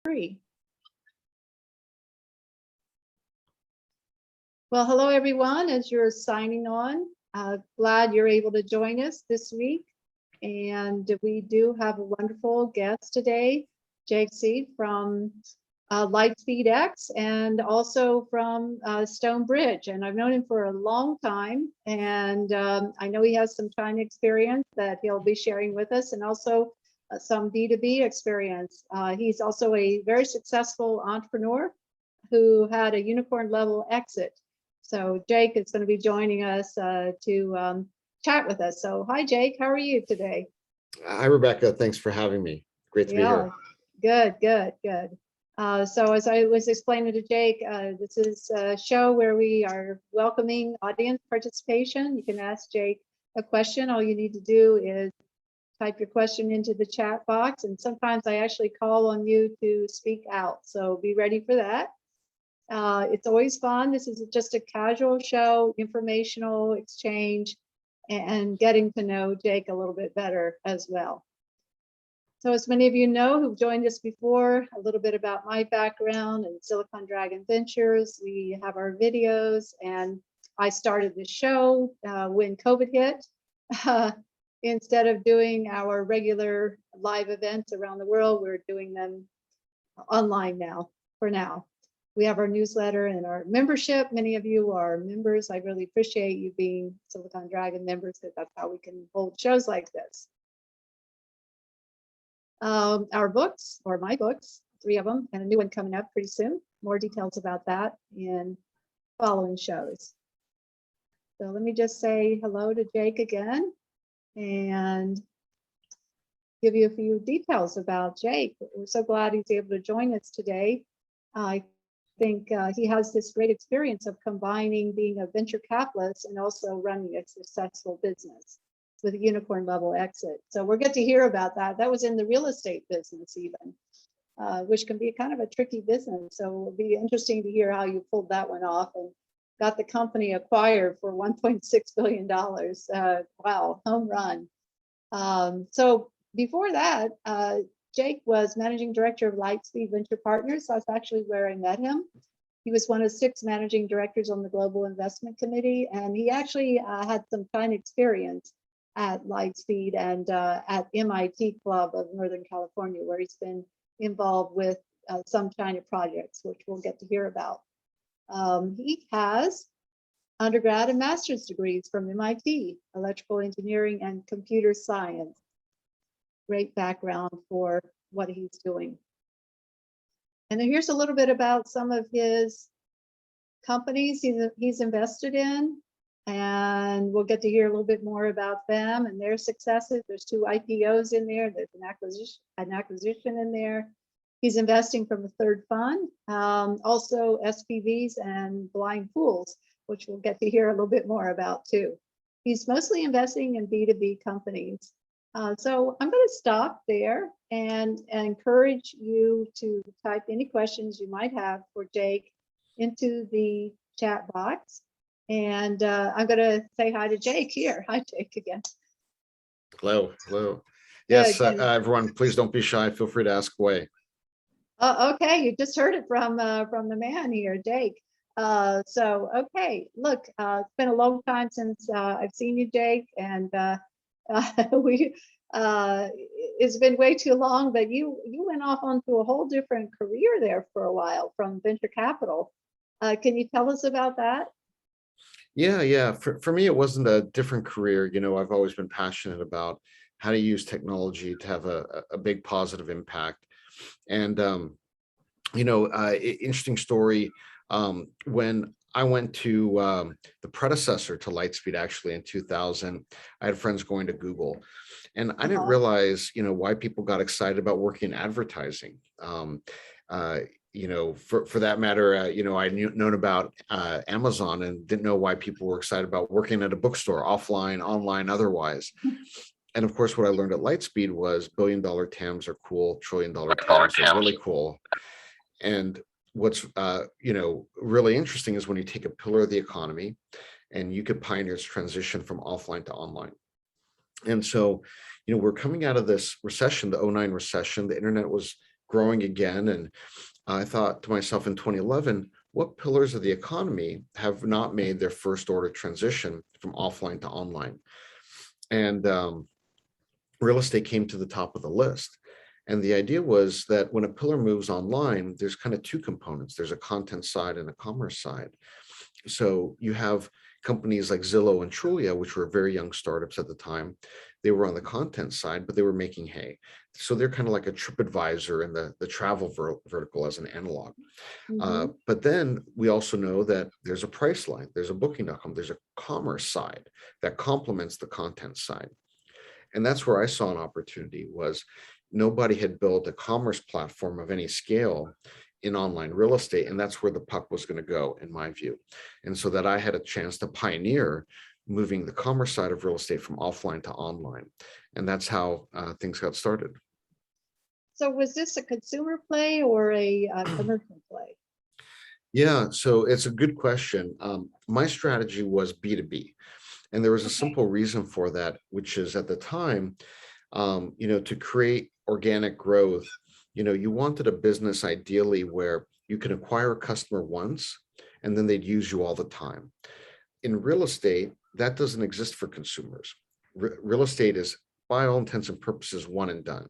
3. Well, hello everyone. As you're signing on, glad you're able to join us this week. And we do have a wonderful guest today, Jake Seid from Lightspeed X, and also from Stonebridge. And I've known him for a long time, and I know he has some China experience that he'll be sharing with us, and also some B2B experience. He's also a very successful entrepreneur who had a unicorn level exit. So Jake is going to be joining us to chat with us. So hi, Jake. How are you today? Hi, Rebecca. Thanks for having me. Great to be here. Good. So as I was explaining to Jake, this is a show where we are welcoming audience participation. You can ask Jake a question. All you need to do is type your question into the chat box. And sometimes I actually call on you to speak out. So be ready for that. It's always fun. This is just a casual show, informational exchange, and getting to know Jake a little bit better as well. So as many of you know who've joined us before, a little bit about my background and Silicon Dragon Ventures. We have our videos, and I started the show when COVID hit. Instead of doing our regular live events around the world, we're doing them online now, for now. We have our newsletter and our membership. Many of you are members. I really appreciate you being Silicon Dragon members, because that's how we can hold shows like this. Our books, or my books, 3 of them, and a new one coming up pretty soon. More details about that in following shows. So let me just say hello to Jake again and give you a few details about Jake. We're so glad he's able to join us today. I think he has this great experience of combining being a venture capitalist and also running a successful business with a unicorn level exit. So we'll get to hear about that. That was in the real estate business even, which can be kind of a tricky business. So it'll be interesting to hear how you pulled that one off and got the company acquired for $1.6 billion. Wow, home run. So before that, Jake was managing director of Lightspeed Venture Partners. So that's actually where I met him. He was one of 6 managing directors on the Global Investment Committee, and he actually had some China experience at Lightspeed and at MIT Club of Northern California, where he's been involved with some China projects, which we'll get to hear about. He has undergrad and master's degrees from MIT, electrical engineering and computer science. Great background for what he's doing. And then here's a little bit about some of his companies he's invested in, and we'll get to hear a little bit more about them and their successes. There's 2 IPOs in there. There's an acquisition in there. He's investing from a 3rd fund, also SPVs and blind pools, which we'll get to hear a little bit more about too. He's mostly investing in B2B companies. So I'm going to stop there and encourage you to type any questions you might have for Jake into the chat box. And I'm going to say hi to Jake here. Hi, Jake, again. Hello. Yes, everyone, please don't be shy. Feel free to ask away. Okay, you just heard it from the man here, Jake. So, okay, look, it's been a long time since I've seen you, Jake, and it's been way too long, but you went off onto a whole different career there for a while from venture capital. Can you tell us about that? Yeah. For me, it wasn't a different career. You know, I've always been passionate about how to use technology to have a big positive impact. And, interesting story, when I went to the predecessor to Lightspeed, actually in 2000, I had friends going to Google, and I didn't realize, why people got excited about working in advertising. For that matter, I known about Amazon and didn't know why people were excited about working at a bookstore, offline, online, otherwise. And of course, what I learned at Lightspeed was $1 billion TAMs are cool, $1 trillion TAMs are really cool. And what's really interesting is when you take a pillar of the economy and you could pioneer its transition from offline to online. And so, we're coming out of this recession, the 2009 recession. The internet was growing again. And I thought to myself in 2011, what pillars of the economy have not made their first order transition from offline to online? And real estate came to the top of the list. And the idea was that when a pillar moves online, there's kind of two components. There's a content side and a commerce side. So you have companies like Zillow and Trulia, which were very young startups at the time. They were on the content side, but they were making hay. So they're kind of like a TripAdvisor in the travel vertical as an analog. Mhm. But then we also know that there's a Priceline, there's a Booking.com, there's a commerce side that complements the content side. And that's where I saw an opportunity. Was nobody had built a commerce platform of any scale in online real estate. And that's where the puck was going to go, in my view. And so that I had a chance to pioneer moving the commerce side of real estate from offline to online. And that's how things got started. So was this a consumer play or a commercial play? Yeah, so it's a good question. My strategy was B2B. And there was a Okay. simple reason for that, which is at the time, to create organic growth, you wanted a business ideally where you can acquire a customer once and then they'd use you all the time. In real estate, that doesn't exist for consumers. Real estate is, by all intents and purposes, one and done.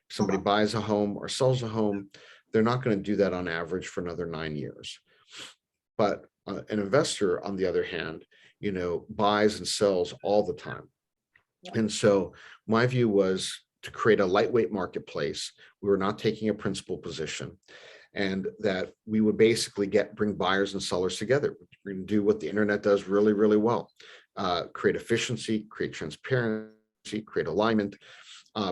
If somebody Uh-huh. buys a home or sells a home, they're not going to do that on average for another 9 years. But an investor, on the other hand, buys and sells all the time. Yeah. And so my view was to create a lightweight marketplace. We were not taking a principal position, and that we would basically bring buyers and sellers together. We're going to do what the internet does really, really well. Create efficiency, create transparency, create alignment,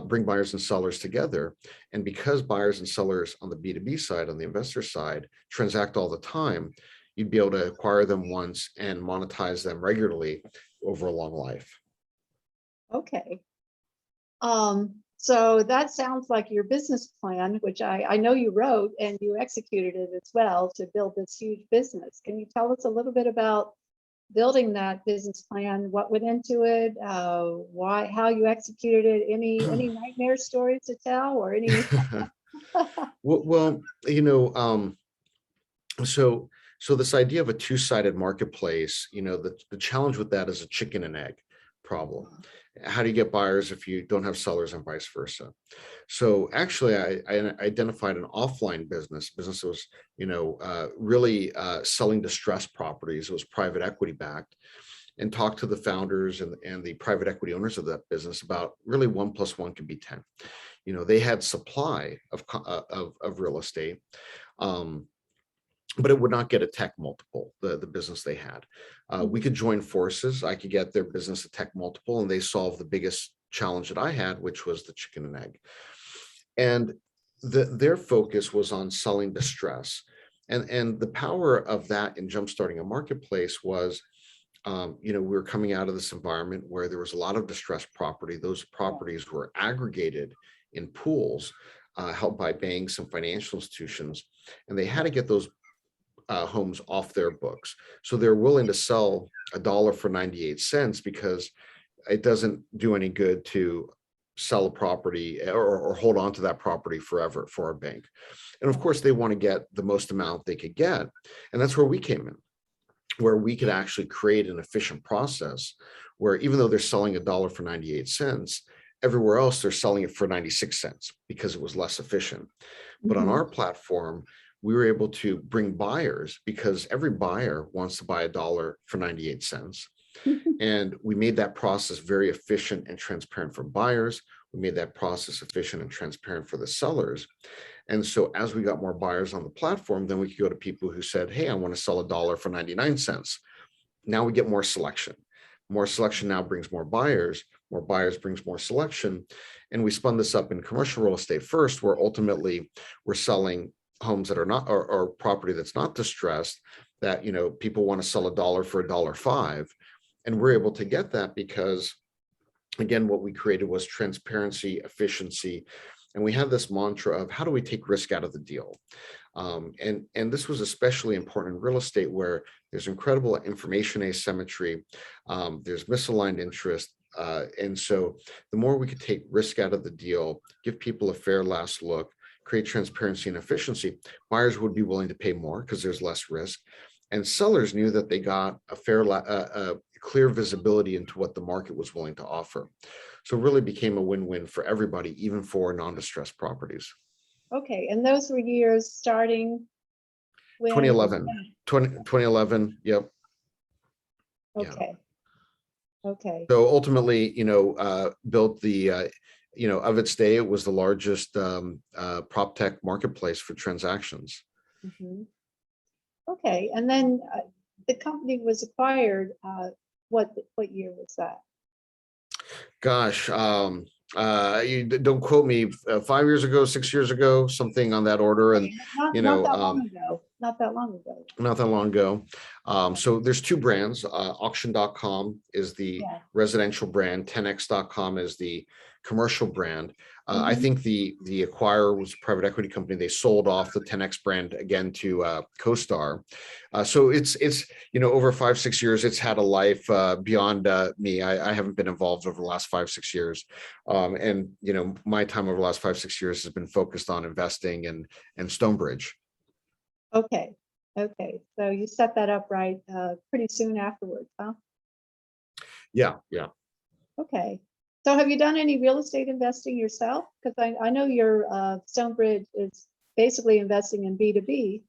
bring buyers and sellers together. And because buyers and sellers on the B2B side, on the investor side, transact all the time, you'd be able to acquire them once and monetize them regularly over a long life. Okay. So that sounds like your business plan, which I know you wrote and you executed it as well to build this huge business. Can you tell us a little bit about building that business plan? What went into it? Why? How you executed it? Any nightmare stories to tell, or any? Well, so this idea of a two-sided marketplace, the challenge with that is a chicken and egg problem. How do you get buyers if you don't have sellers, and vice versa? So actually, I identified an offline business that was, really selling distressed properties. It was private equity backed, and talked to the founders and the private equity owners of that business about really 1 + 1 can be 10. They had supply of real estate. But it would not get a tech multiple, the business they had. We could join forces. I could get their business a tech multiple, and they solved the biggest challenge that I had, which was the chicken and egg. And their focus was on selling distress. And the power of that in jumpstarting a marketplace was, we were coming out of this environment where there was a lot of distressed property. Those properties were aggregated in pools held by banks and financial institutions, and they had to get those homes off their books. So they're willing to sell $1 for 98 cents because it doesn't do any good to sell a property or hold on to that property forever for a bank. And of course, they want to get the most amount they could get. And that's where we came in, where we could actually create an efficient process where even though they're selling $1 for 98 cents, everywhere else they're selling it for 96 cents because it was less efficient. But on our platform, we were able to bring buyers because every buyer wants to buy $1 for 98 cents. And we made that process very efficient and transparent for buyers. We made that process efficient and transparent for the sellers. And so as we got more buyers on the platform, then we could go to people who said, hey, I want to sell $1 for 99 cents. Now we get more selection. More selection now brings more buyers brings more selection. And we spun this up in commercial real estate first, where ultimately we're selling homes that are not, or property that's not distressed, that, people want to sell $1 for $1.05. And we're able to get that because, again, what we created was transparency, efficiency. And we have this mantra of how do we take risk out of the deal? And this was especially important in real estate, where there's incredible information asymmetry, there's misaligned interest. And so the more we could take risk out of the deal, give people a fair last look, create transparency and efficiency, buyers would be willing to pay more because there's less risk. And sellers knew that they got a clear visibility into what the market was willing to offer. So it really became a win-win for everybody, even for non-distressed properties. Okay, and those were years starting when? 2011, yep. Okay. Yeah. Okay. So ultimately, built the, of its day, it was the largest prop tech marketplace for transactions. Mhm. Okay, and then the company was acquired, what year was that? Gosh, you don't quote me, 5 years ago, 6 years ago, something on that order. And, Not that long ago, not that long ago. not that long ago. So there's two brands. Auction.com is the Yeah. residential brand. 10x.com is the commercial brand. I Mhm. think the acquirer was a private equity company. They sold off the 10x brand again to CoStar. So it's over 5-6 years, it's had a life beyond me. I haven't been involved over the last 5-6 years. And my time over the last 5-6 years has been focused on investing and Stonebridge. Okay, okay, so you set that up right pretty soon afterwards, huh? Yeah. Okay, so have you done any real estate investing yourself? Because I know your Stonebridge is basically investing in B2B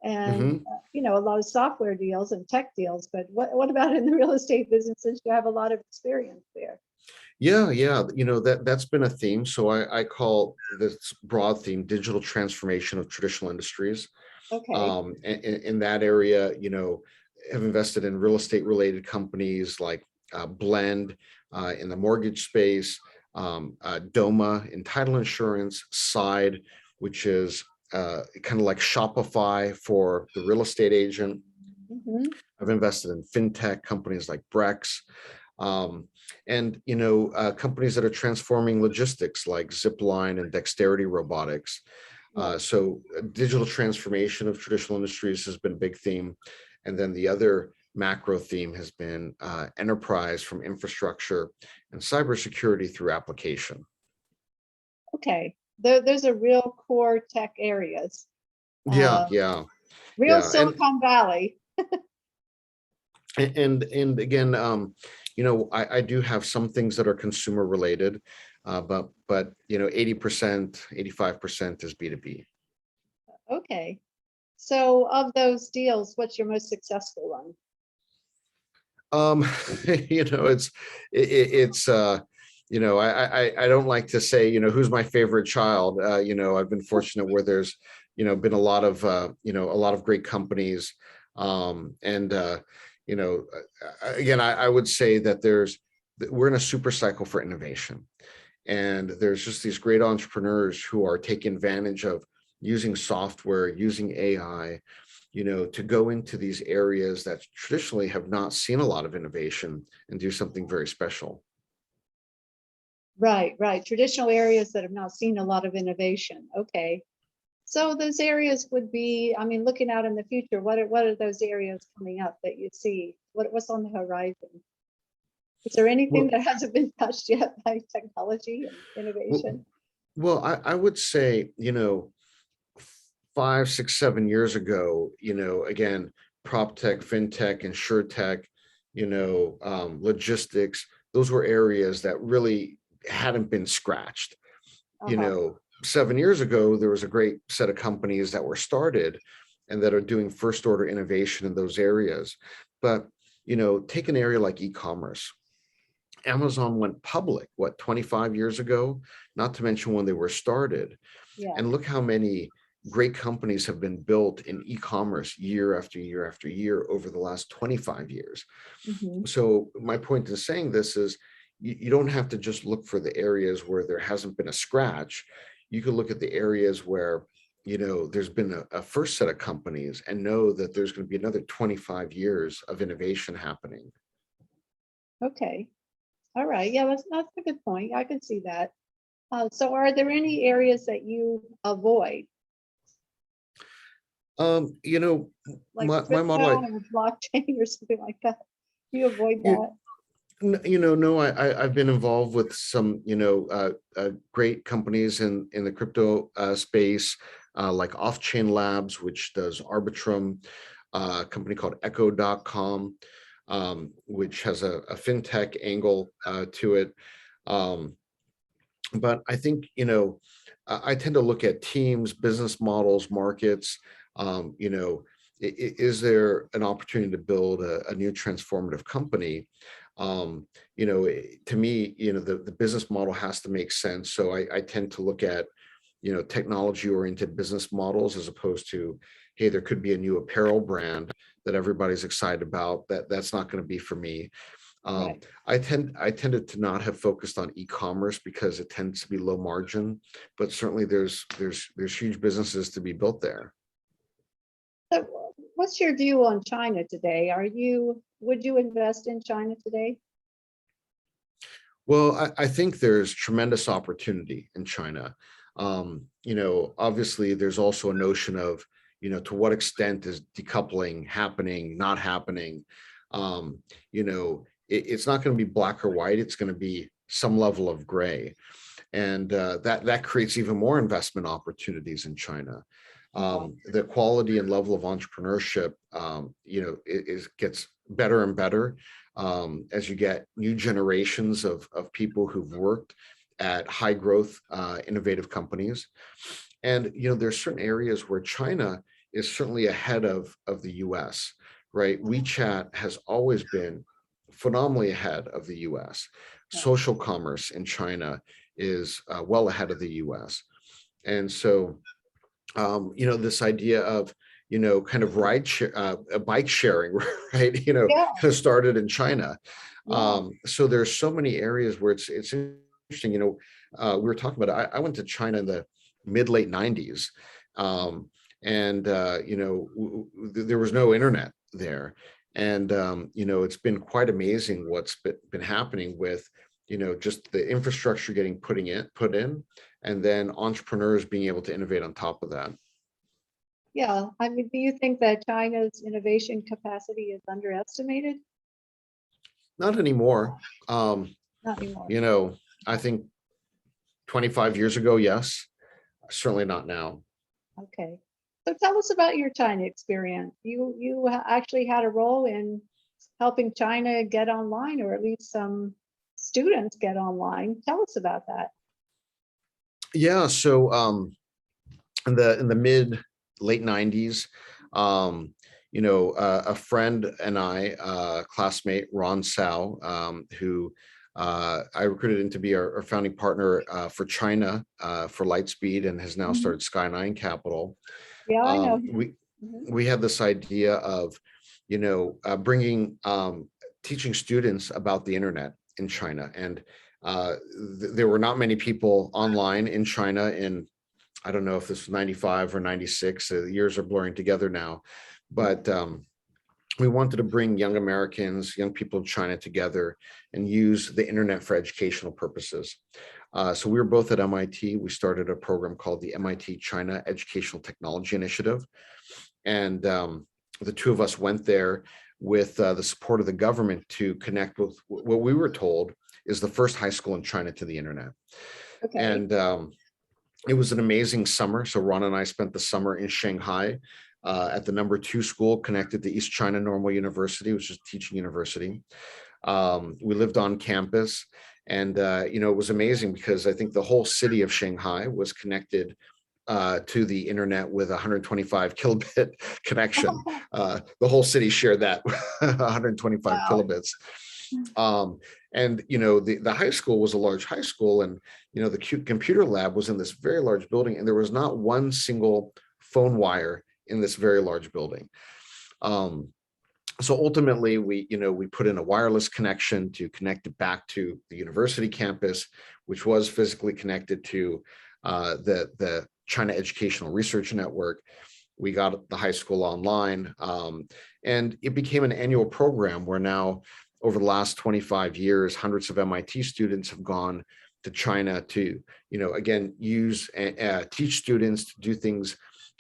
and a lot of software deals and tech deals, but what about in the real estate business, since you have a lot of experience there? Yeah. That's been a theme. So I call this broad theme digital transformation of traditional industries. Okay. In that area, have invested in real estate related companies like Blend in the mortgage space, Doma in title insurance, Seid, which is kind of like Shopify for the real estate agent. Mhm. I've invested in fintech companies like Brex. And companies that are transforming logistics like Zipline and Dexterity Robotics. So digital transformation of traditional industries has been a big theme. And then the other macro theme has been enterprise, from infrastructure and cybersecurity through application. Okay, there's a real core tech areas. Yeah. Real Silicon Valley. And again, I do have some things that are consumer related, but 80%, 85% is B2B. Okay, so of those deals, what's your most successful one? I don't like to say, who's my favorite child. I've been fortunate where there's, been a lot of great companies. Again, I would say that we're in a super cycle for innovation. And there's just these great entrepreneurs who are taking advantage of using software, using AI, to go into these areas that traditionally have not seen a lot of innovation and do something very special. Right. Traditional areas that have not seen a lot of innovation. Okay. So those areas would be, looking out in the future, what are those areas coming up that you see? What's on the horizon? Is there anything that hasn't been touched yet by technology and innovation? Well, I would say, 5, 6, 7 years ago, again, prop tech, fintech, insurtech, logistics, those were areas that really hadn't been scratched. 7 years ago, there was a great set of companies that were started and that are doing first order innovation in those areas. But, take an area like e-commerce. Amazon went public, 25 years ago, not to mention when they were started. Yeah. And look how many great companies have been built in e-commerce year after year after year over the last 25 years. So my point in saying this is you don't have to just look for the areas where there hasn't been a scratch. You can look at the areas where, there's been a first set of companies and know that there's going to be another 25 years of innovation happening. Okay. All right. Yeah, that's a good point. I can see that. So are there any areas that you avoid? Like my model, or blockchain or something like that. You avoid that? No, I've been involved with some, great companies in the crypto space, like Off-Chain Labs, which does Arbitrum, a company called Echo.com, which has a fintech angle to it. Um, but I think, I tend to look at teams, business models, markets. Is there an opportunity to build a new transformative company? To me, the business model has to make sense. So I tend to look at, technology oriented business models as opposed to, hey, there could be a new apparel brand that everybody's excited about. That's not going to be for me. Right. I tended to not have focused on e-commerce because it tends to be low margin, but certainly there's huge businesses to be built there. So what's your view on China today? Would you invest in China today? Well, I think there's tremendous opportunity in China. Obviously there's also a notion of, to what extent is decoupling happening, not happening. It's not going to be black or white. It's going to be some level of gray. And that creates even more investment opportunities in China. The quality and level of entrepreneurship, gets better and better as you get new generations of people who've worked at high growth, innovative companies. And, there's certain areas where China is certainly ahead of the US, right? WeChat has always been phenomenally ahead of the US. Social commerce in China is well ahead of the US. And so, this idea of, kind of bike sharing, right? Kind of started in China. So there's so many areas where it's interesting, we were talking about it. I went to China in the late 90s. There was no internet there. And, it's been quite amazing what's been happening with, just the infrastructure getting put in, and then entrepreneurs being able to innovate on top of that. Yeah, I mean, do you think that China's innovation capacity is underestimated? Not anymore. Not anymore. I think 25 years ago, yes, certainly not now. Okay. So tell us about your China experience. You actually had a role in helping China get online, or at least some students get online. Tell us about that. Yeah, so in the late 90s, a friend and I, classmate Ron Sao, who I recruited in to be our founding partner for China for Lightspeed, and has now started Sky9 Capital. Yeah, I know. We had this idea of, bringing teaching students about the internet in China, and there were not many people online in China in, I don't know if this was 95 or 96, the years are blurring together now, but we wanted to bring young Americans, young people in China together and use the internet for educational purposes. So we were both at MIT. We started a program called the MIT China Educational Technology Initiative. And the two of us went there with the support of the government to connect with what we were told is the first high school in China to the internet. Okay. And it was an amazing summer. So Ron and I spent the summer in Shanghai at the #2 school connected to East China Normal University, which is a teaching university. We lived on campus, and it was amazing because I think the whole city of Shanghai was connected to the internet with 125 kilobit connection. The whole city shared that 125 kilobits. And the high school was a large high school, and the computer lab was in this very large building, and there was not one single phone wire in this very large building. So ultimately, we put in a wireless connection to connect it back to the university campus, which was physically connected to the China Educational Research Network. We got the high school online, and it became an annual program where now, over the last 25 years, hundreds of MIT students have gone to China to, again, use teach students to do things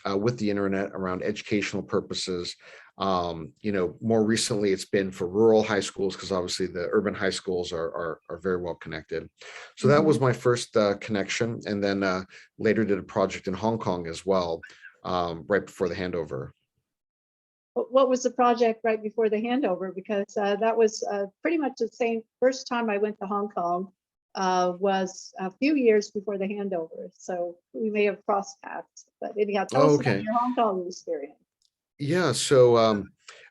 with the internet around educational purposes. More recently, it's been for rural high schools because obviously the urban high schools are very well connected. So that was my first connection, and then later did a project in Hong Kong as well, right before the handover. What was the project right before the handover? Because that was pretty much the same. First time I went to Hong Kong was a few years before the handover. So we may have crossed paths. But anyhow, tell us about your Hong Kong experience. Yeah, so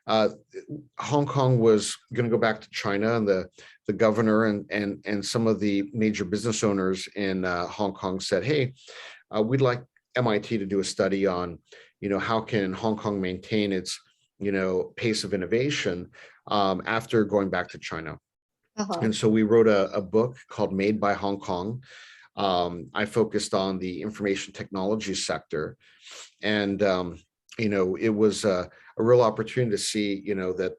Hong Kong was going to go back to China, and the governor and some of the major business owners in Hong Kong said, "Hey, we'd like MIT to do a study on, how can Hong Kong maintain its, pace of innovation after going back to China." And so we wrote a book called Made by Hong Kong. I focused on the information technology sector, and it was a real opportunity to see, that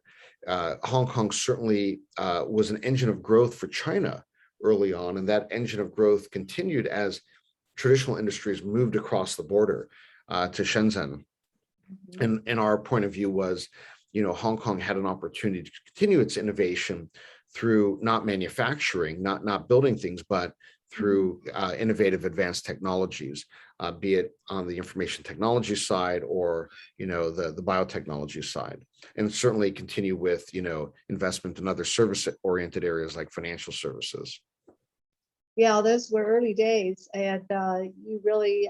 Hong Kong certainly was an engine of growth for China early on, and that engine of growth continued as traditional industries moved across the border to Shenzhen. And our point of view was, Hong Kong had an opportunity to continue its innovation through not manufacturing, not building things, but through innovative advanced technologies, be it on the information technology side or the biotechnology side, and certainly continue with investment in other service-oriented areas like financial services. Yeah, those were early days, and you really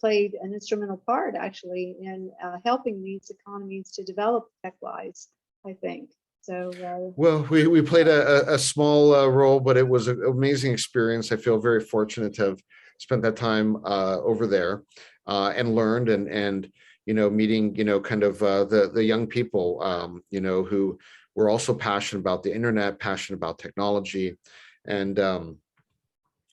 played an instrumental part actually in helping these economies to develop tech-wise, I think. So well, we played a small role, but it was an amazing experience. I feel very fortunate to have spent that time over there and learned and meeting kind of the young people who were also passionate about the internet, passionate about technology, and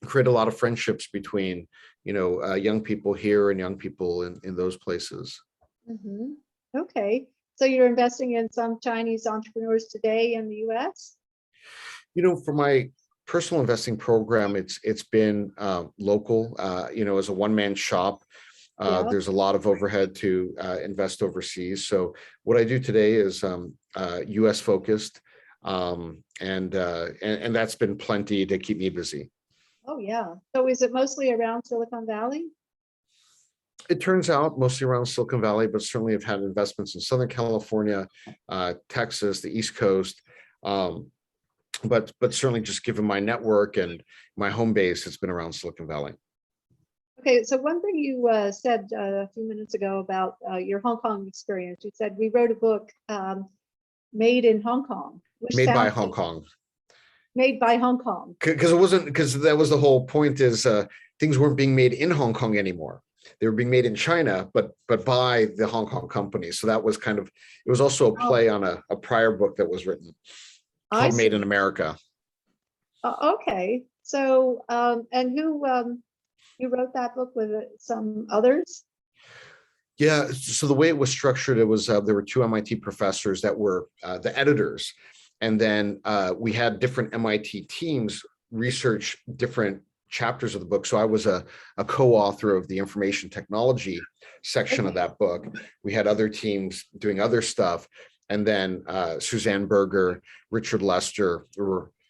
create a lot of friendships between young people here and young people in those places. Okay. So you're investing in some Chinese entrepreneurs today in the U.S.? For my personal investing program, it's been local. As a one-man shop, there's a lot of overhead to invest overseas. So what I do today is U.S. focused, and that's been plenty to keep me busy. Oh yeah. So is it mostly around Silicon Valley? It turns out mostly around Silicon Valley, but certainly have had investments in Southern California, Texas, the East Coast. But certainly just given my network and my home base, it's been around Silicon Valley. Okay, so one thing you said a few minutes ago about your Hong Kong experience, you said we wrote a book made in Hong Kong. Made by Hong Kong. Made by Hong Kong. Because that was the whole point, is things weren't being made in Hong Kong anymore. They were being made in China, but by the Hong Kong company. So that was kind of, it was also a play on a prior book that was written called Made in America. Okay. So, and who, you wrote that book with some others? Yeah. So the way it was structured, it was, there were two MIT professors that were the editors. And then we had different MIT teams research different chapters of the book. So I was a co-author of the information technology section of that book. We had other teams doing other stuff. And then Suzanne Berger, Richard Lester,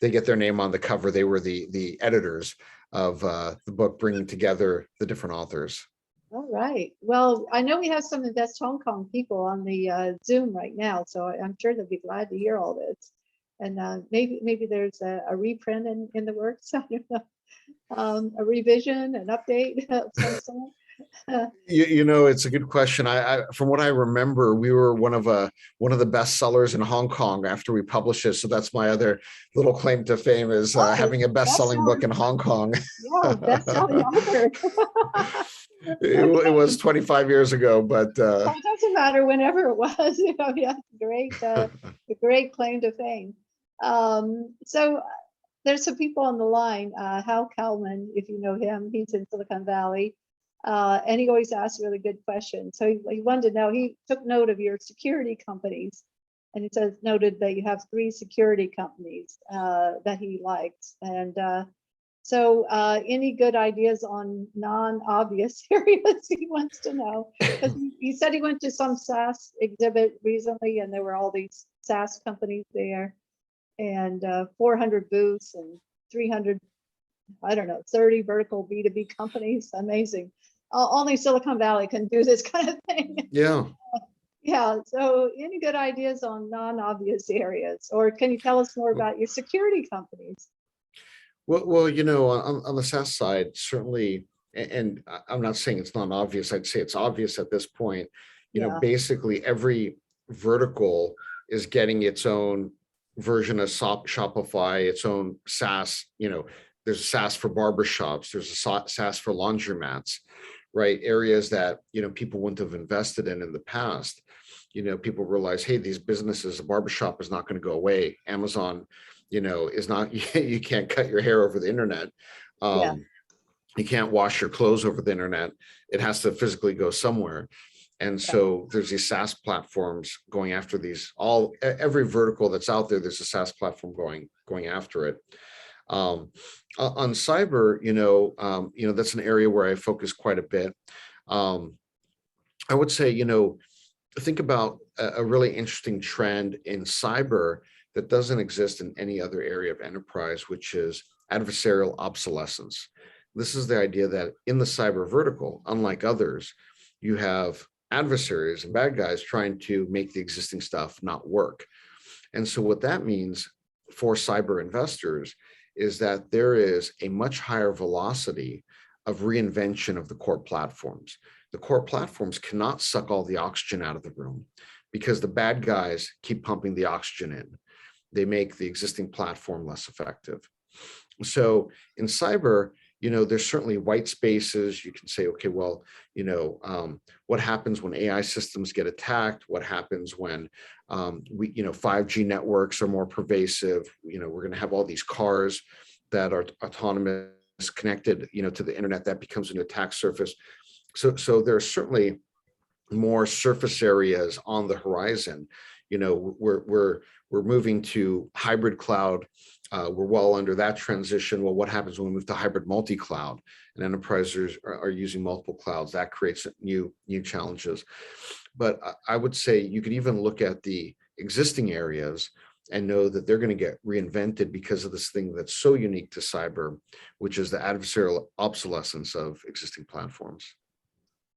they get their name on the cover. They were the editors of the book, bringing together the different authors. All right. Well, I know we have some Invest Hong Kong people on the Zoom right now, so I'm sure they'll be glad to hear all this. And maybe there's a reprint in the works. I don't know. A revision, an update of some sort. It's a good question. I from what I remember, we were one of the best sellers in Hong Kong after we published it. So that's my other little claim to fame, is having a best-selling book in Hong Kong. Yeah, best-selling author. It was 25 years ago, but it doesn't matter whenever it was. Yeah, great claim to fame. So there's some people on the line. Hal Kalman, if you know him, he's in Silicon Valley. And he always asks really good questions. So he wanted to know, he took note of your security companies, and it says noted that you have 3 security companies that he likes. And So any good ideas on non-obvious areas he wants to know? Because he said he went to some SaaS exhibit recently and there were all these SaaS companies there and 400 booths and 300, I don't know, 30 vertical B2B companies. Amazing. Only Silicon Valley can do this kind of thing. Yeah. Yeah. So any good ideas on non-obvious areas? Or can you tell us more about your security companies? Well, on the SaaS side, certainly, and I'm not saying it's not obvious. I'd say it's obvious at this point. Yeah. Basically every vertical is getting its own version of Shopify, its own SaaS. There's a SaaS for barbershops. There's a SaaS for laundromats, right? Areas that people wouldn't have invested in the past. People realize, hey, these businesses, a barbershop is not going to go away. Amazon is not, you can't cut your hair over the internet. Yeah. You can't wash your clothes over the internet. It has to physically go somewhere. And so there's these SaaS platforms going after every vertical that's out there, there's a SaaS platform going after it. On cyber, that's an area where I focus quite a bit. I would say, think about a really interesting trend in cyber that doesn't exist in any other area of enterprise, which is adversarial obsolescence. This is the idea that in the cyber vertical, unlike others, you have adversaries and bad guys trying to make the existing stuff not work. And so what that means for cyber investors is that there is a much higher velocity of reinvention of the core platforms. The core platforms cannot suck all the oxygen out of the room because the bad guys keep pumping the oxygen in. They make the existing platform less effective. So in cyber, there's certainly white spaces. You can say, okay, well, what happens when AI systems get attacked? What happens when 5G networks are more pervasive? We're going to have all these cars that are autonomous, connected, to the internet. That becomes an attack surface. So there's certainly more surface areas on the horizon. We're moving to hybrid cloud. We're well under that transition. Well, what happens when we move to hybrid multi-cloud and enterprises are using multiple clouds? That creates new challenges. But I would say you could even look at the existing areas and know that they're going to get reinvented because of this thing that's so unique to cyber, which is the adversarial obsolescence of existing platforms.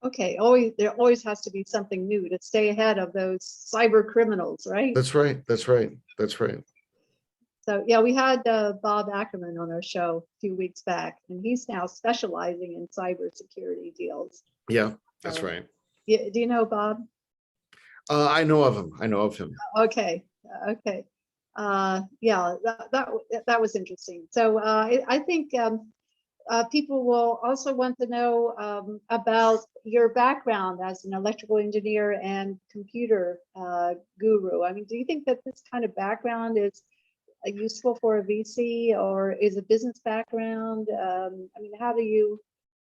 Okay, there always has to be something new to stay ahead of those cyber criminals, right? That's right. So yeah, we had Bob Ackerman on our show a few weeks back, and he's now specializing in cybersecurity deals. Yeah, that's right. Do you know Bob? I know of him. Okay. Yeah, that was interesting. So I think people will also want to know about your background as an electrical engineer and computer guru. I mean, do you think that this kind of background is useful for a VC, or is a business background? I mean,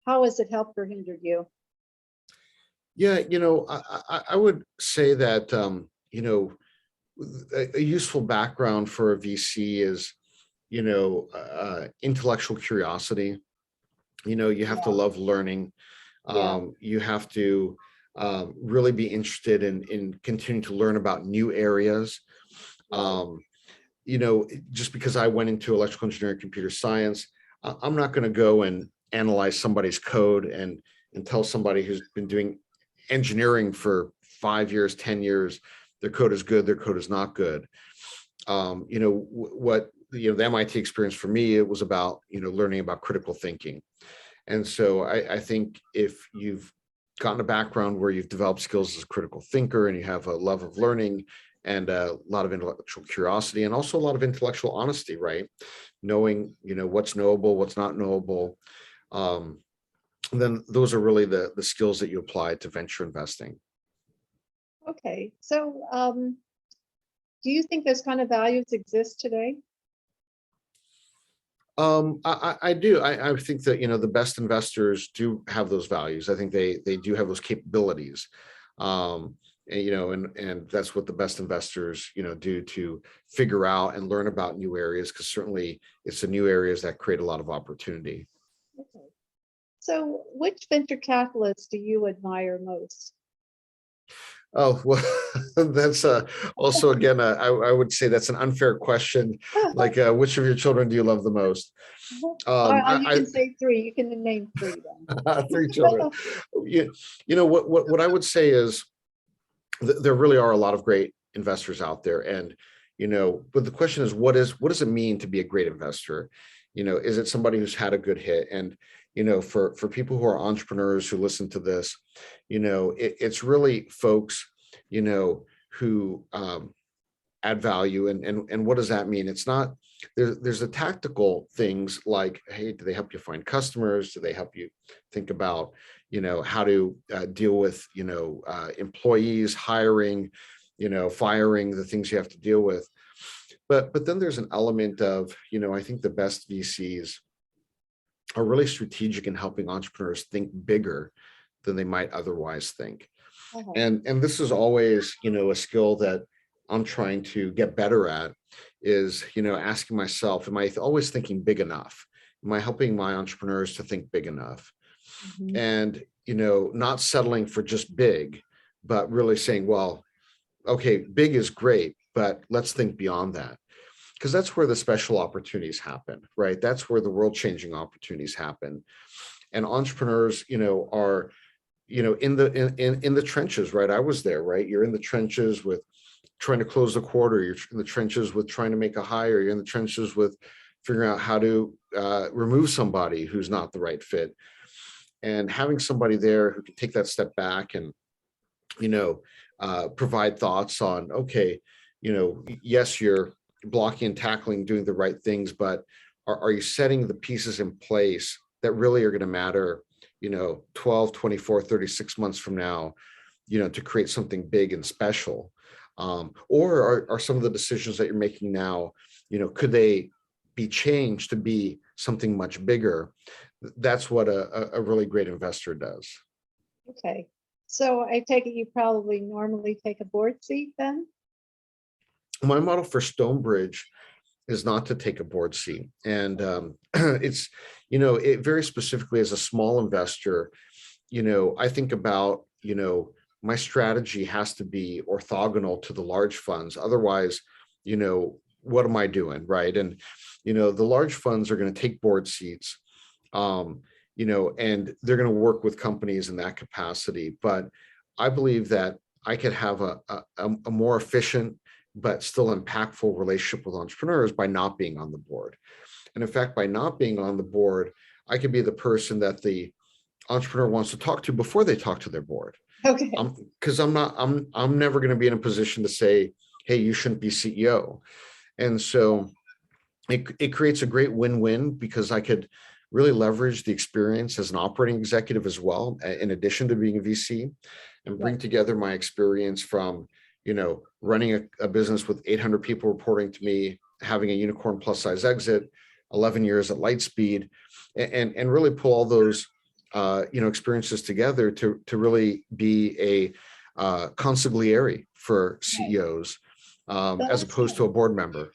how has it helped or hindered you? Yeah, I would say that, a useful background for a VC is, intellectual curiosity. You have to love learning. You have to really be interested in continuing to learn about new areas. Just because I went into electrical engineering, computer science, I'm not going to go and analyze somebody's code and tell somebody who's been doing engineering for 5 years, 10 years, their code is good, their code is not good. The MIT experience for me, it was about, learning about critical thinking. And so I think if you've gotten a background where you've developed skills as a critical thinker and you have a love of learning and a lot of intellectual curiosity and also a lot of intellectual honesty, right? Knowing, what's knowable, what's not knowable. Then those are really the skills that you apply to venture investing. Okay, so do you think those kind of values exist today? I do. I think that, the best investors do have those values. I think they do have those capabilities. and that's what the best investors, do to figure out and learn about new areas, because certainly it's the new areas that create a lot of opportunity. Okay. So which venture capitalists do you admire most? Oh, well, that's also, again, I would say that's an unfair question. Like, which of your children do you love the most? You can say three. You can name three then. Three children. What I would say is there really are a lot of great investors out there, and but the question is, what does it mean to be a great investor? Is it somebody who's had a good hit? And for people who are entrepreneurs who listen to this, it's really folks who add value. And what does that mean? It's not, there's the tactical things like, hey, do they help you find customers? Do they help you think about how to deal with employees, hiring, firing, the things you have to deal with. But then there's an element of, I think the best VCs are really strategic in helping entrepreneurs think bigger than they might otherwise think. And this is always, a skill that I'm trying to get better at, is, asking myself, am I always thinking big enough? Am I helping my entrepreneurs to think big enough? And, not settling for just big, but really saying, well, okay, big is great, but let's think beyond that. Because that's where the special opportunities happen, right? That's where the world-changing opportunities happen. And entrepreneurs, are, in the trenches, right? I was there, right? You're in the trenches with trying to close the quarter. You're in the trenches with trying to make a hire. You're in the trenches with figuring out how to remove somebody who's not the right fit. And having somebody there who can take that step back and, provide thoughts on, okay, yes, you're blocking and tackling, doing the right things, but are you setting the pieces in place that really are going to matter, 12, 24, 36 months from now, to create something big and special? Or are some of the decisions that you're making now, could they be changed to be something much bigger? That's what a really great investor does. Okay. So I take it you probably normally take a board seat then? My model for Stonebridge is not to take a board seat. And it's, it very specifically, as a small investor, I think about, my strategy has to be orthogonal to the large funds. Otherwise, what am I doing, right? And, the large funds are going to take board seats, and they're going to work with companies in that capacity. But I believe that I could have a more efficient but still impactful relationship with entrepreneurs by not being on the board. And in fact, by not being on the board, I could be the person that the entrepreneur wants to talk to before they talk to their board. Okay. Because I'm never going to be in a position to say, hey, you shouldn't be CEO. And so it creates a great win-win, because I could really leverage the experience as an operating executive as well, in addition to being a VC, and bring together my experience from, running a business with 800 people reporting to me, having a unicorn plus size exit, 11 years at Lightspeed, and really pull all those, experiences together to really be a consigliere for CEOs, as opposed to a board member.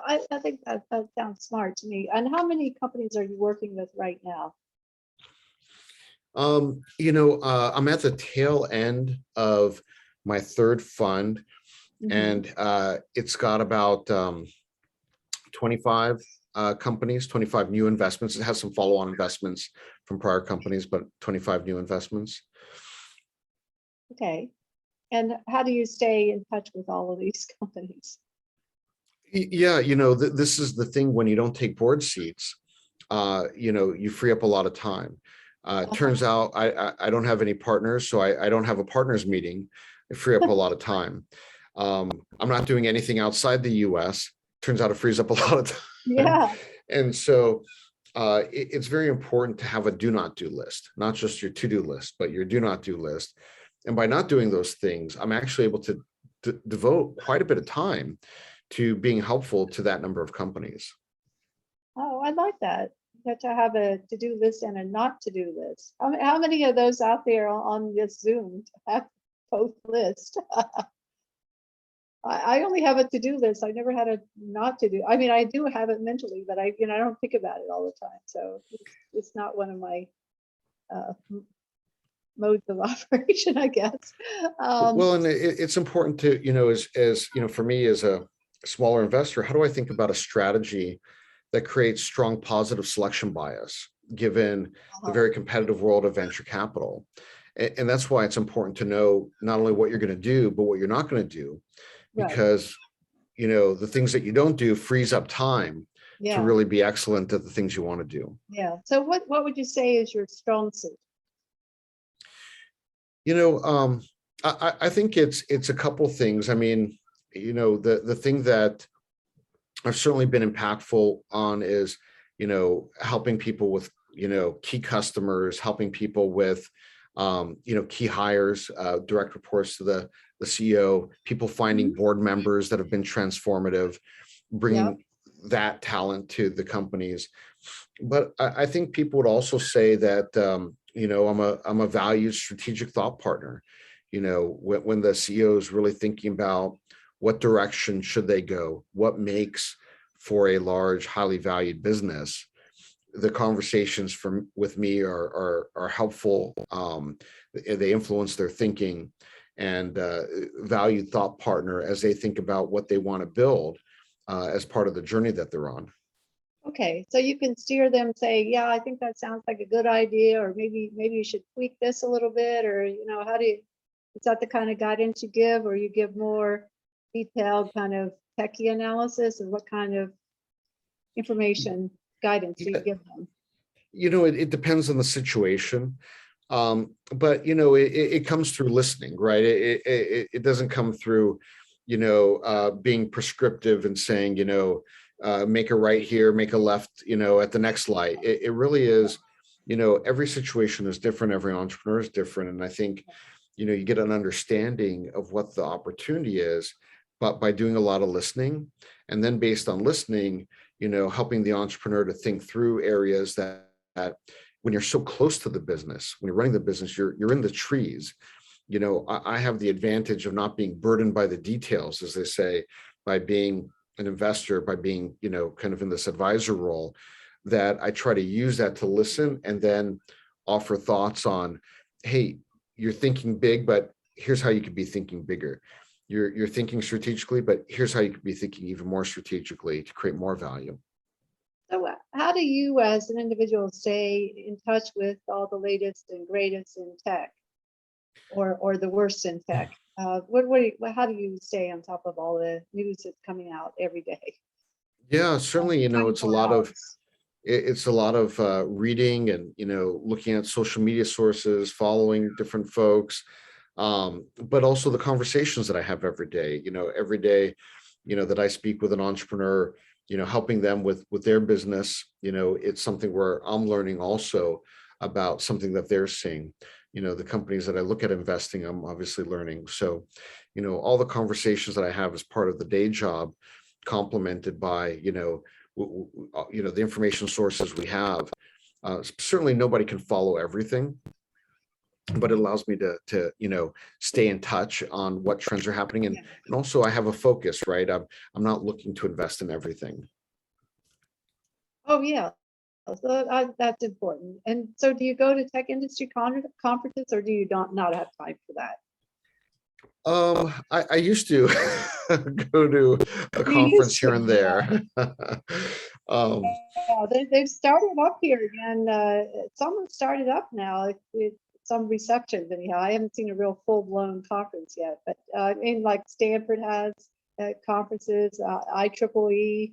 I think that sounds smart to me. And how many companies are you working with right now? I'm at the tail end of my third fund, and it's got about 25 companies, 25 new investments. It has some follow-on investments from prior companies, but 25 new investments. Okay. And how do you stay in touch with all of these companies? Yeah, this is the thing when you don't take board seats, you free up a lot of time. It turns out I don't have any partners, so I don't have a partners meeting. I free up a lot of time. I'm not doing anything outside the US. Turns out it frees up a lot of time. Yeah. And so it's very important to have a do not do list, not just your to-do list, but your do not do list. And by not doing those things, I'm actually able to devote quite a bit of time to being helpful to that number of companies. Oh, I like that. That to have a to-do list and a not to-do list. How many of those out there on this Zoom have both list. I only have a to-do list. I never had a not to do. I mean, I do have it mentally, but I don't think about it all the time. So it's not one of my modes of operation, I guess. Well, and it's important to, as for me as a smaller investor, how do I think about a strategy that creates strong positive selection bias, given the very competitive world of venture capital? And that's why it's important to know not only what you're going to do, but what you're not going to do, Right. because, the things that you don't do frees up time to Yeah. really be excellent at the things you want to do. Yeah. So what would you say is your strong suit? I think it's a couple things. I mean, the thing that I've certainly been impactful on is, helping people with, key customers, helping people with, key hires, direct reports to the CEO, people finding board members that have been transformative, bringing that talent to the companies. But I think people would also say that, I'm a valued strategic thought partner. When the CEO is really thinking about what direction should they go, what makes for a large, highly valued business, the conversations with me are helpful. They influence their thinking, and valued thought partner as they think about what they want to build as part of the journey that they're on. Okay, so you can steer them, say, yeah, I think that sounds like a good idea, or maybe you should tweak this a little bit, or how do you, is that the kind of guidance you give, or you give more detailed kind of techie analysis, or what kind of information guidance do you give them? It depends on the situation. But it comes through listening, right? It doesn't come through, being prescriptive and saying, make a right here, make a left, at the next light. It really is, every situation is different. Every entrepreneur is different. And I think, you get an understanding of what the opportunity is, but by doing a lot of listening, and then based on listening, helping the entrepreneur to think through areas that when you're so close to the business, when you're running the business, you're in the trees. I have the advantage of not being burdened by the details, as they say, by being an investor, by being, kind of in this advisor role, that I try to use that to listen and then offer thoughts on, hey, you're thinking big, but here's how you could be thinking bigger. You're thinking strategically, but here's how you could be thinking even more strategically to create more value. So how do you as an individual stay in touch with all the latest and greatest in tech, or the worst in tech? How do you stay on top of all the news that's coming out every day? Yeah, certainly, it's a 24 lot of hours. it's a lot of reading and, looking at social media sources, following different folks, but also the conversations that I have every day, that I speak with an entrepreneur, helping them with their business. It's something where I'm learning also about something that they're seeing. The companies that I look at investing, I'm obviously learning. So, all the conversations that I have as part of the day job, complemented by, the information sources we have. Certainly nobody can follow everything, but it allows me to stay in touch on what trends are happening. And also I have a focus, right? I'm not looking to invest in everything. Oh yeah, so that's important. And so do you go to tech industry conferences, or do you not have time for that? I used to go to a You conference used to, here and yeah. there. um, Yeah, they've started up here again. Some started up now with some receptions anyhow. I haven't seen a real full-blown conference yet, but like Stanford has conferences, IEEE,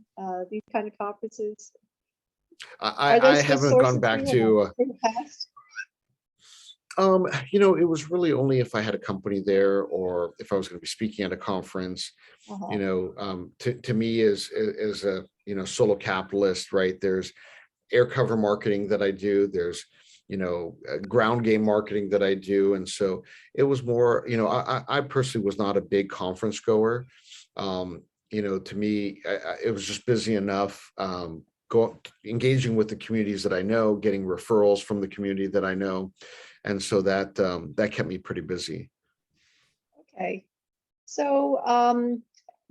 these kind of conferences. Are I those good haven't gone sources for back you to in the past? it was really only if I had a company there, or if I was going to be speaking at a conference. To me as a solo capitalist, right? There's air cover marketing that I do. There's ground game marketing that I do, and so it was more. I personally was not a big conference goer. To me, it was just busy enough. Engaging with the communities that I know, getting referrals from the community that I know, and so that kept me pretty busy. Okay. So,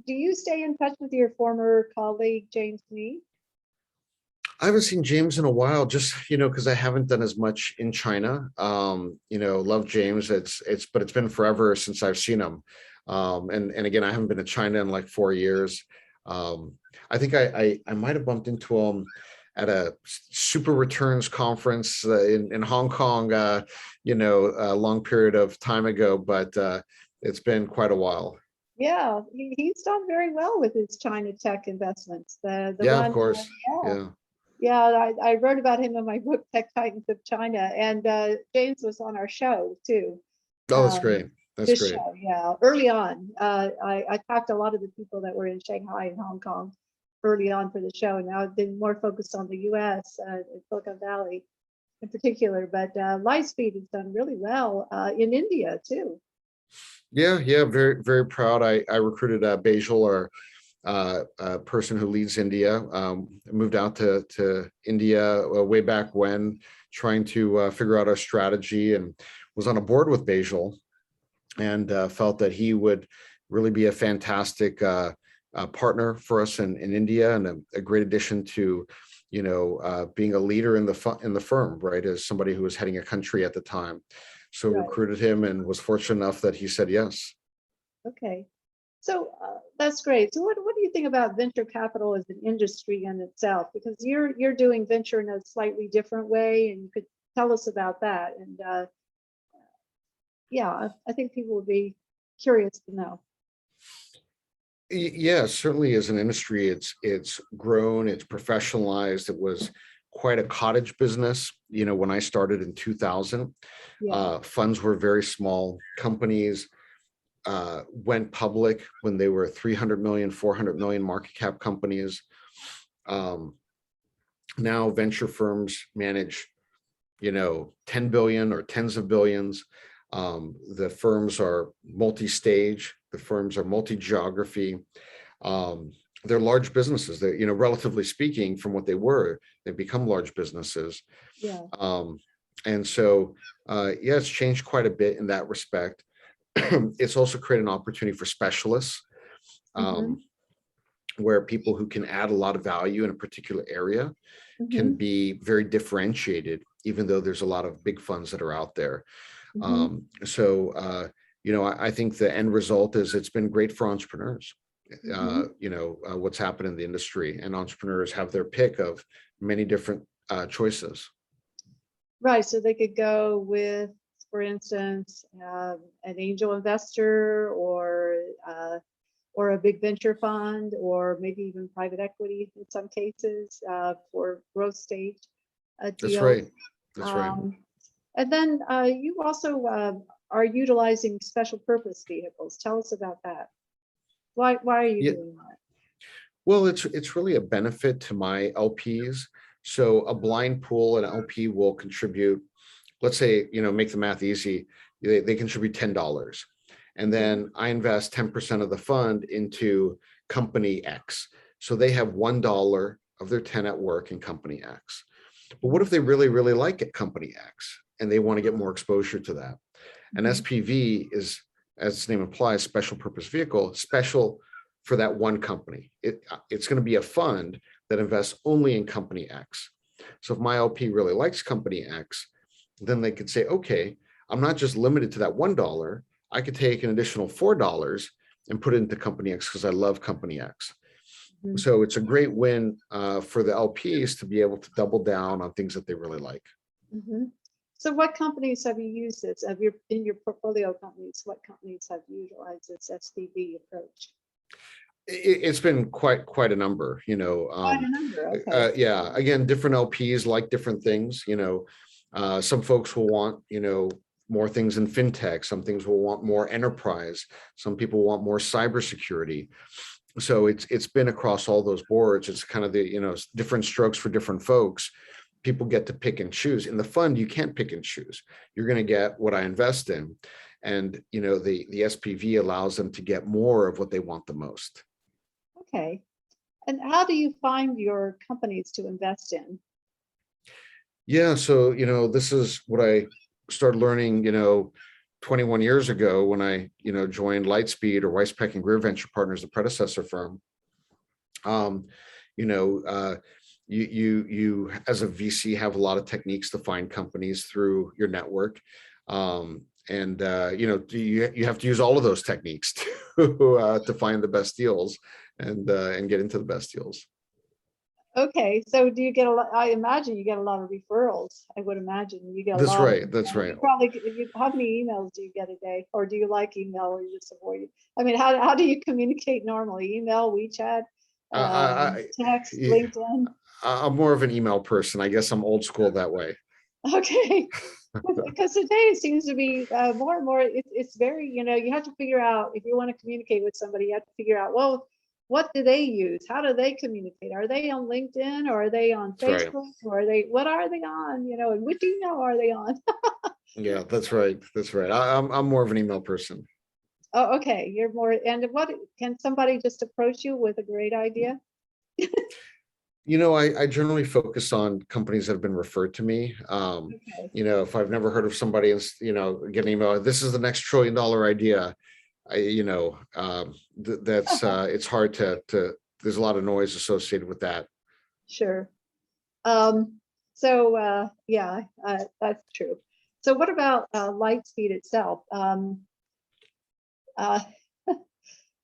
do you stay in touch with your former colleague, James Nee? I haven't seen James in a while, just, because I haven't done as much in China. Love James. But it's been forever since I've seen him. And again, I haven't been to China in like 4 years. I think I might have bumped into him at a super returns conference in Hong Kong, a long period of time ago, but it's been quite a while. Yeah, he's done very well with his China tech investments. The Yeah, of one, course. yeah, Yeah. yeah, I wrote about him in my book, Tech Titans of China, and James was on our show too. Oh, that's Um, great. That's this great. show, yeah, early on. I talked to a lot of the people that were in Shanghai and Hong Kong early on for the show, and now I've been more focused on the U.S. In Silicon Valley in particular. But Lightspeed has done really well in India too. Yeah, yeah, very, very proud. I recruited Bajal, or a person who leads India. Moved out to India way back when, trying to figure out our strategy, and was on a board with Bajal, and felt that he would really be a fantastic partner for us in India, and a great addition to, being a leader in the firm, right? As somebody who was heading a country at the time. So Right. recruited him and was fortunate enough that he said yes. Okay. So that's great. So what do you think about venture capital as an industry in itself? Because you're doing venture in a slightly different way, and you could tell us about that. And yeah, I think people would be curious to know. Yeah, certainly as an industry, it's grown, it's professionalized. It was quite a cottage business, when I started in 2000. Yeah, Funds were very small. Companies went public when they were 300 million, 400 million market cap companies. Um, Now venture firms manage, 10 billion or tens of billions. The firms are multi-stage, the firms are multi-geography. They're large businesses. They're, relatively speaking, from what they were, they've become large businesses. yeah. And so, yeah, it's changed quite a bit in that respect. It's also created an opportunity for specialists, Mm-hmm, where people who can add a lot of value in a particular area can mm-hmm, be very differentiated, even though there's a lot of big funds that are out there. mm-hmm, I think the end result is it's been great for entrepreneurs. mm-hmm. What's happened in the industry, and entrepreneurs have their pick of many different choices. Right. So they could go with, for instance, an angel investor, or a big venture fund, or maybe even private equity in some cases for growth stage That's deals. right. That's right. Um, and then you also are utilizing special purpose vehicles. Tell us about that. Why are you Yeah. doing that? Well, it's really a benefit to my LPs. So a blind pool, an LP will contribute, let's say, make the math easy. They contribute $10. And Mhm. then I invest 10% of the fund into company X. So they have $1 of their 10 at work in company X. But what if they really, really like it, company X, and they want to get more exposure to that? An Mhm. SPV is, as its name implies, special purpose vehicle, special for that one company. It's going to be a fund that invests only in company X. So if my LP really likes company X, then they could say, okay, I'm not just limited to that $1. I could take an additional $4 and put it into company X because I love company X. Mhm. So it's a great win for the LPs to be able to double down on things that they really like. Mhm. So what companies have you used this? In your portfolio companies, what companies have utilized this SPV approach? It's been quite a number, Quite a number. Okay. yeah, again, different LPs like different things, some folks will want, more things in fintech, some things will want more enterprise, some people want more cybersecurity. So it's been across all those boards. It's kind of the, different strokes for different folks. People get to pick and choose. In the fund, you can't pick and choose. You're going to get what I invest in. And, the SPV allows them to get more of what they want the most. Okay. And how do you find your companies to invest in? Yeah, so this is what I started learning, 21 years ago when I, joined Lightspeed or Weispeck and Greer Venture Partners, the predecessor firm. You know, you as a VC have a lot of techniques to find companies through your network. You have to use all of those techniques to find the best deals and get into the best deals. Okay, so do you get a lot? I imagine you get a lot of referrals. I would imagine you get a That's lot. right. That's right. How many emails do you get a day, or do you like email, or you just avoid it? I mean, how do you communicate normally? Email, WeChat, text, Yeah, LinkedIn? I'm more of an email person. I guess I'm old school that way. Okay, because today it seems to be more and more. It's very, you have to figure out if you want to communicate with somebody. You have to figure out, well, what do they use? How do they communicate? Are they on LinkedIn, or are they on That's Facebook, right. or what are they on? And which email are they on? Yeah, that's right. That's right. I'm more of an email person. Oh, okay. You're more. And what can somebody just approach you with a great idea? I generally focus on companies that have been referred to me. Okay. If I've never heard of somebody and, get an email, this is the next $1 trillion idea. That's it's hard to, there's a lot of noise associated with that. Sure. Yeah, that's true. So what about Lightspeed itself?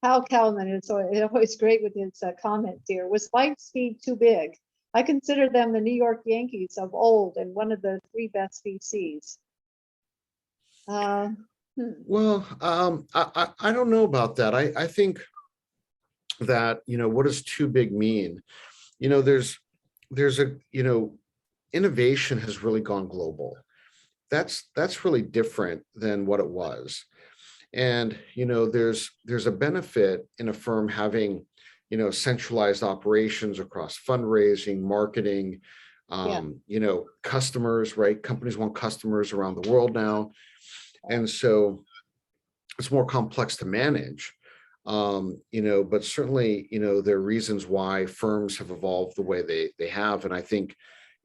Hal Kalman is always great with his comments here. Was Lightspeed too big? I consider them the New York Yankees of old and one of the 3 best VCs. Well, I don't know about that. I think that, what does too big mean? There's a, innovation has really gone global. That's really different than what it was. And, there's a benefit in a firm having, centralized operations across fundraising, marketing, customers, right? Companies want customers around the world now. And so it's more complex to manage. But certainly, there are reasons why firms have evolved the way they have. And I think,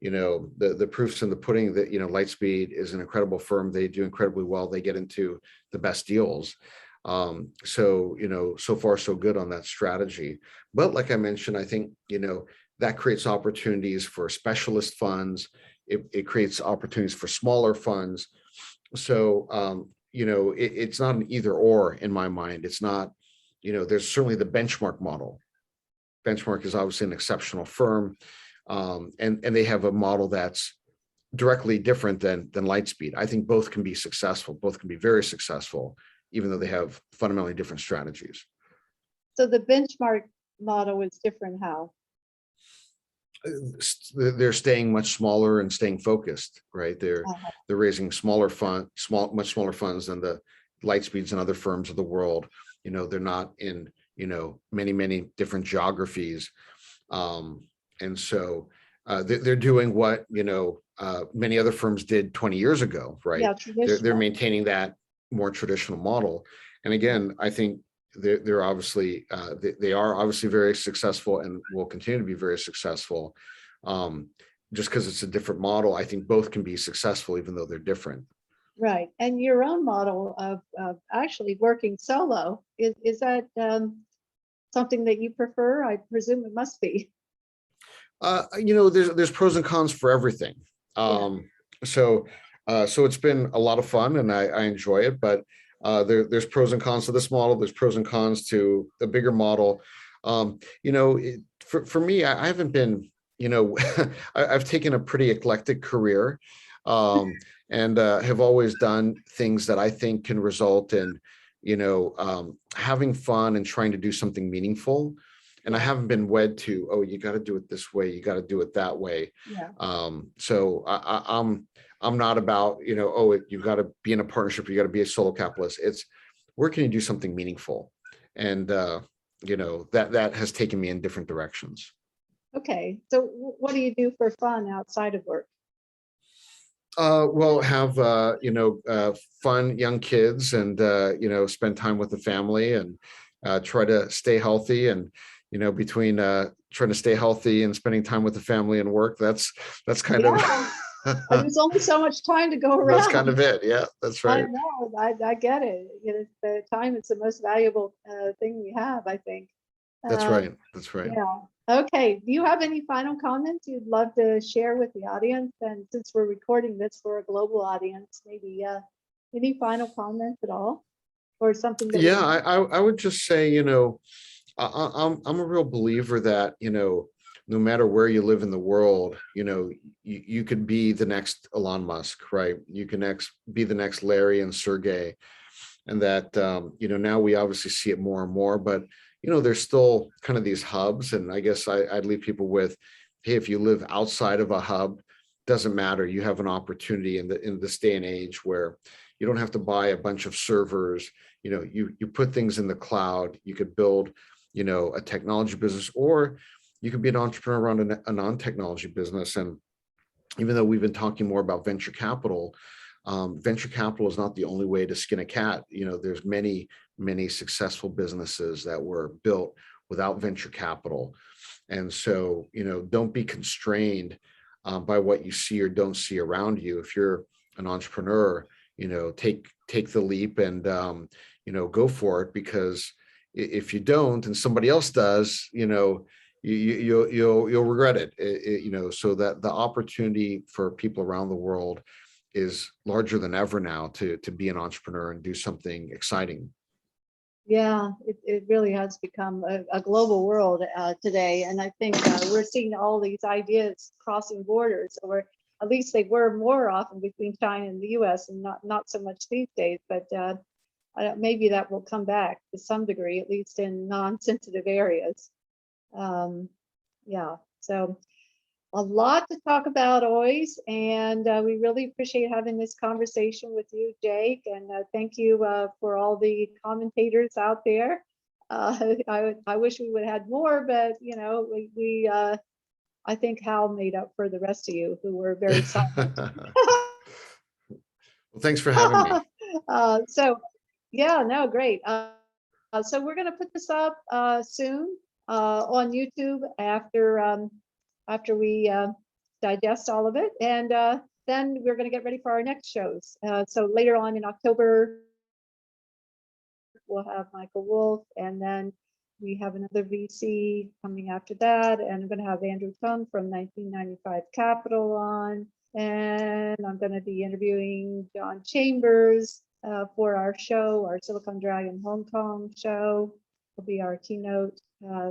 the proof's in the pudding that, Lightspeed is an incredible firm. They do incredibly well. They get into the best deals. So far so good on that strategy. But like I mentioned, I think, that creates opportunities for specialist funds. It creates opportunities for smaller funds. So, it's not an either or in my mind. It's not, there's certainly the Benchmark model. Benchmark is obviously an exceptional firm. And they have a model that's directly different than Lightspeed. I think both can be successful. Both can be very successful, even though they have fundamentally different strategies. So the Benchmark model is different how? They're staying much smaller and staying focused, right? They're raising much smaller funds than the Lightspeeds and other firms of the world. They're not in, many different geographies. And so they're doing what, many other firms did 20 years ago, right? Yeah, they're maintaining that more traditional model. And again, I think they're obviously, they are obviously very successful and will continue to be very successful. Just because it's a different model, I think both can be successful, even though they're different. Right. And your own model of actually working solo, is that something that you prefer? I presume it must be. There's pros and cons for everything. So it's been a lot of fun and I enjoy it, but there's pros and cons to this model. There's pros and cons to a bigger model. For me, I haven't been, I've taken a pretty eclectic career and have always done things that I think can result in, having fun and trying to do something meaningful. And I haven't been wed to, oh, you got to do it this way, you got to do it that way. So I'm not about, you've got to be in a partnership, you got to be a solo capitalist. It's where can you do something meaningful? And that has taken me in different directions. Okay, so what do you do for fun outside of work? Well, have fun young kids and spend time with the family and try to stay healthy. And between trying to stay healthy and spending time with the family and work, that's kind of There's only so much time to go around. That's kind of it. Yeah, that's I right. know, I get it. You know, the time is the most valuable thing we have, I think. That's Um, right. That's right. yeah. Okay. Do you have any final comments you'd love to share with the audience? And since we're recording this for a global audience, maybe any final comments at all, or something that Yeah, I would just say, I'm a real believer that, no matter where you live in the world, you could be the next Elon Musk, right? You can be the next Larry and Sergey. And that, now we obviously see it more and more, but, there's still kind of these hubs. And I guess I'd leave people with, hey, if you live outside of a hub, doesn't matter. You have an opportunity in this day and age where you don't have to buy a bunch of servers. You put things in the cloud. You could build, a technology business, or you could be an entrepreneur around a non-technology business. And even though we've been talking more about venture capital is not the only way to skin a cat. There's many successful businesses that were built without venture capital. And so, don't be constrained by what you see or don't see around you. If you're an entrepreneur, take the leap and, go for it, because if you don't and somebody else does, you'll regret it. So that the opportunity for people around the world is larger than ever now to be an entrepreneur and do something exciting. Yeah, it really has become a global world today. And I think we're seeing all these ideas crossing borders, or at least they were more often between China and the US, and not so much these days, but maybe that will come back to some degree, at least in non-sensitive areas. Yeah, so a lot to talk about always, and we really appreciate having this conversation with you, Jake, and thank you for all the commentators out there. I wish we would have had more, but I think Hal made up for the rest of you who were very silent. Well, thanks for having me. So yeah, no, great. So we're going to put this up soon on YouTube after we digest all of it, and then we're going to get ready for our next shows. So later on in October, we'll have Michael Wolf, and then we have another VC coming after that, and I'm going to have Andrew Tung from 1995 Capital on, and I'm going to be interviewing John Chambers for our show, our Silicon Dragon Hong Kong show. Will be our keynote.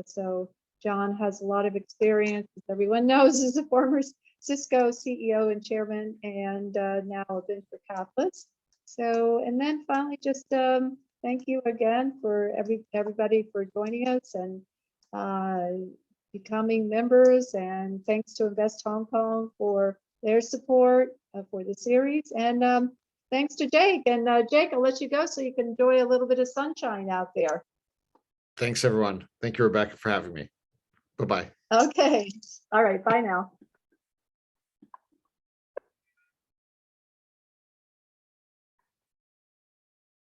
So John has a lot of experience, as everyone knows, as a former Cisco CEO and chairman, and now a venture capitalist. So, and then finally, just thank you again for everybody for joining us and becoming members, and thanks to Invest Hong Kong for their support for the series, and thanks to Jake. And Jake, I'll let you go so you can enjoy a little bit of sunshine out there. Thanks, everyone. Thank you, Rebecca, for having me. Bye-bye. Okay. All right. Bye now.